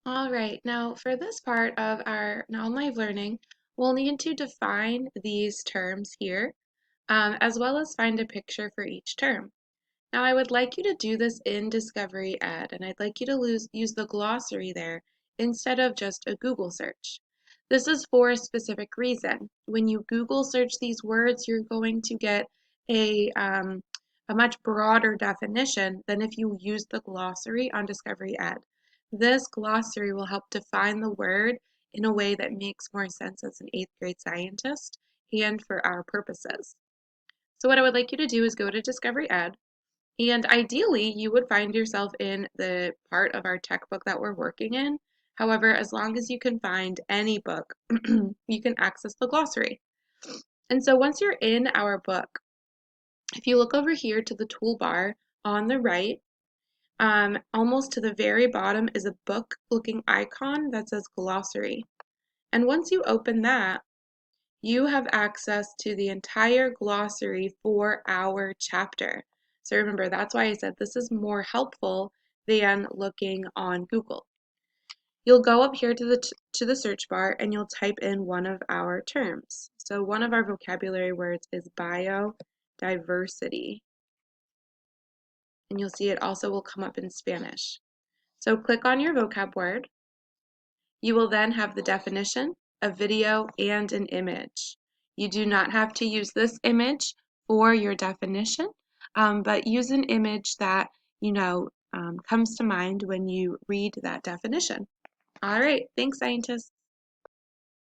All right, now for this part of our non-live learning, we'll need to define these terms here, as well as find a picture for each term. Now I would like you to do this in Discovery Ed, and I'd like you to use the glossary there instead of just a Google search. This is for a specific reason. When you Google search these words, you're going to get a much broader definition than if you use the glossary on Discovery Ed. This glossary will help define the word in a way that makes more sense as an 8th grade scientist and for our purposes. So what I would like you to do is go to Discovery Ed, and ideally, you would find yourself in the part of our tech book that we're working in. However, as long as you can find any book, you can access the glossary. And so once you're in our book, if you look over here to the toolbar on the right, almost to the very bottom is a book-looking icon that says glossary. And once you open that, you have access to the entire glossary for our chapter. So remember, that's why I said this is more helpful than looking on Google. You'll go up here to the search bar and you'll type in one of our terms. So one of our vocabulary words is biodiversity. And you'll see it also will come up in Spanish. So click on your vocab word. You will then have the definition, a video, and an image. You do not have to use this image for your definition, but use an image that comes to mind when you read that definition. All right, thanks, scientists.